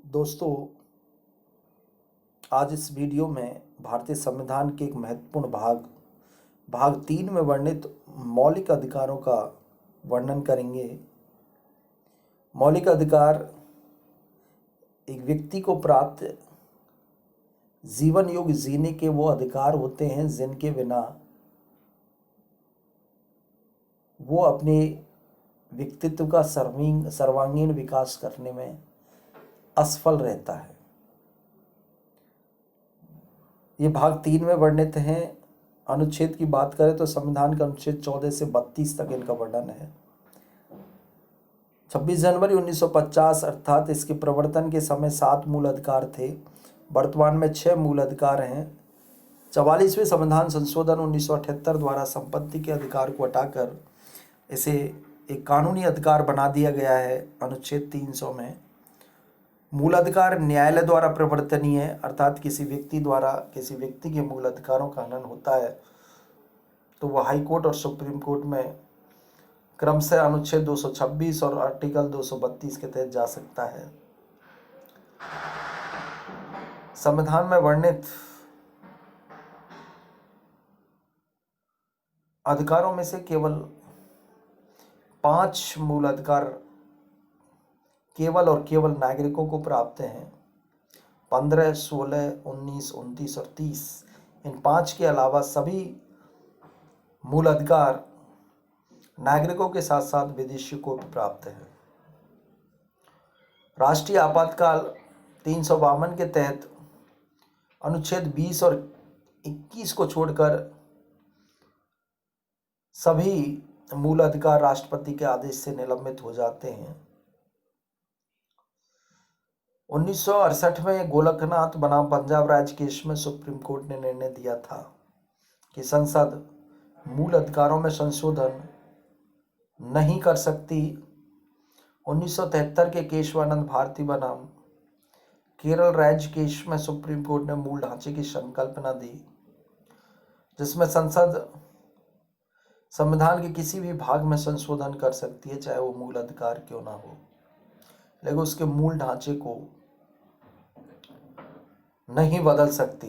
दोस्तों, आज इस वीडियो में भारतीय संविधान के एक महत्वपूर्ण भाग 3 में वर्णित मौलिक अधिकारों का वर्णन करेंगे। मौलिक अधिकार एक व्यक्ति को प्राप्त जीवन योग्य जीने के वो अधिकार होते हैं जिनके बिना वो अपने व्यक्तित्व का सर्वांगीण विकास करने में असफल रहता है। ये भाग 3 में वर्णित हैं। अनुच्छेद की बात करें तो संविधान का अनुच्छेद 14 से 32 तक इनका वर्णन है। 26 जनवरी 1950 अर्थात इसके प्रवर्तन के समय 7 मूल अधिकार थे। वर्तमान में 6 मूल अधिकार हैं। 44वें संविधान संशोधन 1978 द्वारा संपत्ति के अधिकार को हटाकर इसे एक कानूनी अधिकार बना दिया गया है। अनुच्छेद 300 में मूल अधिकार न्यायालय द्वारा प्रवर्तनीय है, अर्थात किसी व्यक्ति के मूल अधिकारों का हनन होता है तो वह हाई कोर्ट और सुप्रीम कोर्ट में क्रमशः अनुच्छेद 226 और आर्टिकल 232 के तहत जा सकता है। संविधान में वर्णित अधिकारों में से केवल 5 मूल अधिकार केवल और केवल नागरिकों को प्राप्त हैं। 15, 16, 19, 29 और 30 इन 5 के अलावा सभी मूल अधिकार नागरिकों के साथ साथ विदेशियों को भी प्राप्त है। राष्ट्रीय आपातकाल 352 के तहत अनुच्छेद 20 और 21 को छोड़कर सभी मूल अधिकार राष्ट्रपति के आदेश से निलंबित हो जाते हैं। 1968 में गोलकनाथ बनाम पंजाब राज्य केस में सुप्रीम कोर्ट ने निर्णय दिया था कि संसद मूल अधिकारों में संशोधन नहीं कर सकती। 1973 के केशवानंद भारती बनाम केरल राज्य केस में सुप्रीम कोर्ट ने मूल ढांचे की संकल्पना दी, जिसमें संसद संविधान के किसी भी भाग में संशोधन कर सकती है, चाहे वो मूल अधिकार क्यों ना हो, लेकिन उसके मूल ढांचे को नहीं बदल सकती।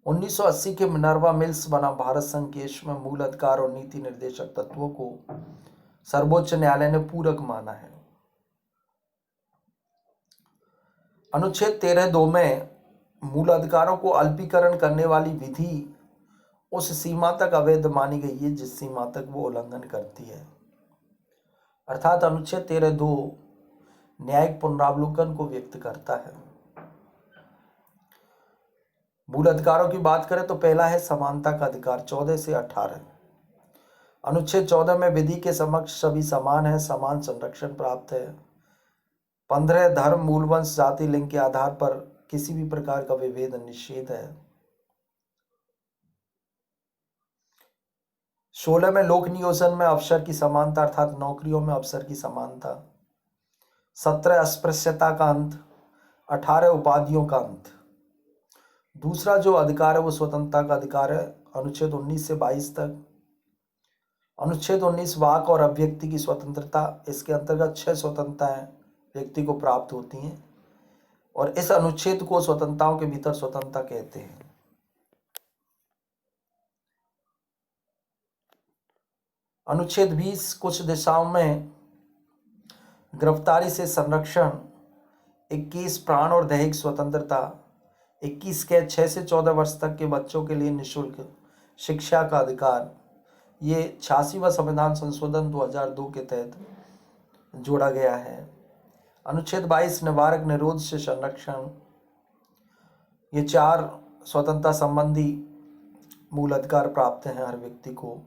1980 के मिनर्वा मिल्स बनाम भारत संघ केस में मूल अधिकार और नीति निर्देशक तत्वों को सर्वोच्च न्यायालय ने पूरक माना है। अनुच्छेद 13(2) में मूल अधिकारों को अल्पीकरण करने वाली विधि उस सीमा तक अवैध मानी गई है जिस सीमा तक वो उल्लंघन करती है, अर्थात अनुच्छेद 13(2) न्यायिक पुनरावलोकन को व्यक्त करता है। मूल अधिकारों की बात करें तो पहला है समानता का अधिकार 14 से 18। अनुच्छेद 14 में विधि के समक्ष सभी समान है, समान संरक्षण प्राप्त है। 15 धर्म, मूल वंश, जाति, लिंग के आधार पर किसी भी प्रकार का विभेद निषेध है। 16 में लोक नियोजन में अवसर की समानता अर्थात नौकरियों में अवसर की समानता। 17 अस्पृश्यता का अंत। 18 उपाधियों का अंत। दूसरा जो अधिकार है वो स्वतंत्रता का अधिकार है, अनुच्छेद 19 से 22 तक। अनुच्छेद 19 वाक और अभिव्यक्ति की स्वतंत्रता, इसके अंतर्गत 6 स्वतंत्रताएं व्यक्ति को प्राप्त होती हैं और इस अनुच्छेद को स्वतंत्रताओं के भीतर स्वतंत्रता कहते हैं। अनुच्छेद 20 कुछ दिशाओं में गिरफ्तारी से संरक्षण। 21 प्राण और दैहिक स्वतंत्रता। 21 कैद 6 से 14 वर्ष तक के बच्चों के लिए निःशुल्क शिक्षा का अधिकार। ये 86वां संविधान संशोधन 2002 के तहत जोड़ा गया है। अनुच्छेद 22 निवारक निरोध से संरक्षण। ये 4 स्वतंत्रता संबंधी मूल अधिकार प्राप्त हैं हर व्यक्ति को।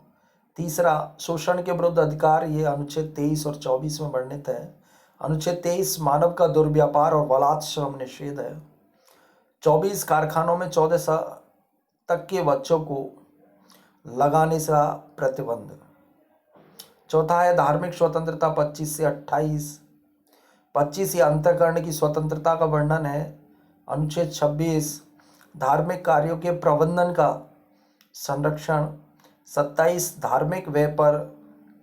तीसरा शोषण के विरुद्ध अधिकार, ये अनुच्छेद 23 और 24 में वर्णित है। अनुच्छेद 23 मानव का दुर्व्यापार और बलात् श्रम निषेध है। 24 कारखानों में 14 तक के बच्चों को लगाने का प्रतिबंध। चौथा है धार्मिक स्वतंत्रता 25 से 28। 25 ये अंतःकरण की स्वतंत्रता का वर्णन है। अनुच्छेद 26 धार्मिक कार्यों के प्रबंधन का संरक्षण। 27 धार्मिक व्यय पर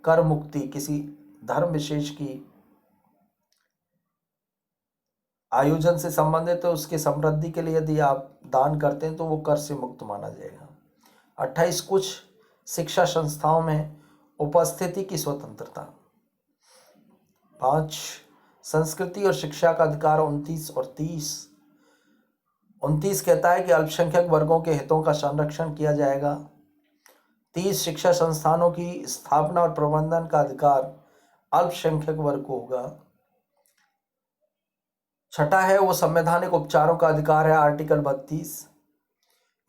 कर मुक्ति, किसी धर्म विशेष की आयोजन से संबंधित है, उसके समृद्धि के लिए यदि आप दान करते हैं तो वो कर से मुक्त माना जाएगा। 28 कुछ शिक्षा संस्थाओं में उपस्थिति की स्वतंत्रता। 5 संस्कृति और शिक्षा का अधिकार। 29 और 30। 29 कहता है कि अल्पसंख्यक वर्गों के हितों का संरक्षण किया जाएगा। 30 शिक्षा संस्थानों की स्थापना और प्रबंधन का अधिकार अल्पसंख्यक वर्ग को होगा। 6 है वो संवैधानिक उपचारों का अधिकार है, आर्टिकल 32।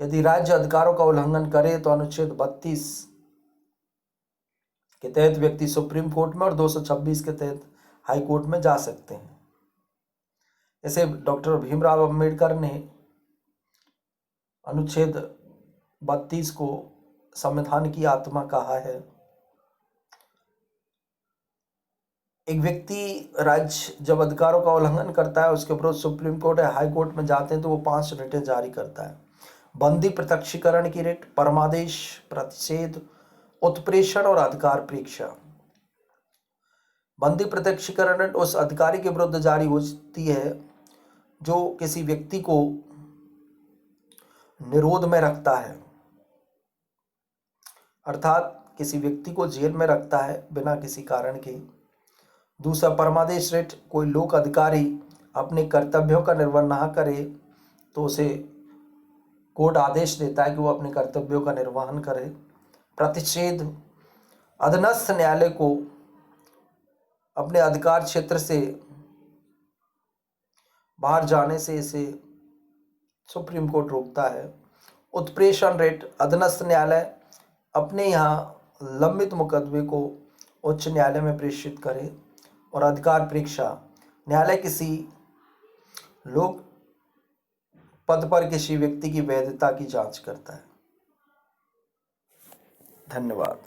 यदि राज्य अधिकारों का उल्लंघन करे तो अनुच्छेद 32 के तहत व्यक्ति सुप्रीम कोर्ट में और 226 के तहत हाई कोर्ट में जा सकते हैं। जैसे डॉक्टर भीमराव अंबेडकर ने अनुच्छेद 32 को संविधान की आत्मा कहा है। एक व्यक्ति राज्य जब अधिकारों का उल्लंघन करता है, उसके विरुद्ध सुप्रीम कोर्ट या हाई कोर्ट में जाते हैं तो वो 5 रिटें जारी करता है। बंदी प्रत्यक्षीकरण की रिट, परमादेश, प्रतिषेध, उत्प्रेषण और अधिकार परीक्षा। बंदी प्रत्यक्षीकरण रिट उस अधिकारी के विरुद्ध जारी होती है जो किसी व्यक्ति को निरोध में रखता है, अर्थात किसी व्यक्ति को जेल में रखता है बिना किसी कारण के। दूसरा परमादेश रिट, कोई लोक अधिकारी अपने कर्तव्यों का निर्वहन ना करे तो उसे कोर्ट आदेश देता है कि वो अपने कर्तव्यों का निर्वहन करे। प्रतिषेध, अधीनस्थ न्यायालय को अपने अधिकार क्षेत्र से बाहर जाने से इसे सुप्रीम कोर्ट रोकता है। उत्प्रेषण रिट, अधीनस्थ न्यायालय अपने यहाँ लंबित मुकदमे को उच्च न्यायालय में प्रेषित करे। और अधिकार परीक्षा, न्यायालय किसी लोक पद पर किसी व्यक्ति की वैधता की जांच करता है। धन्यवाद।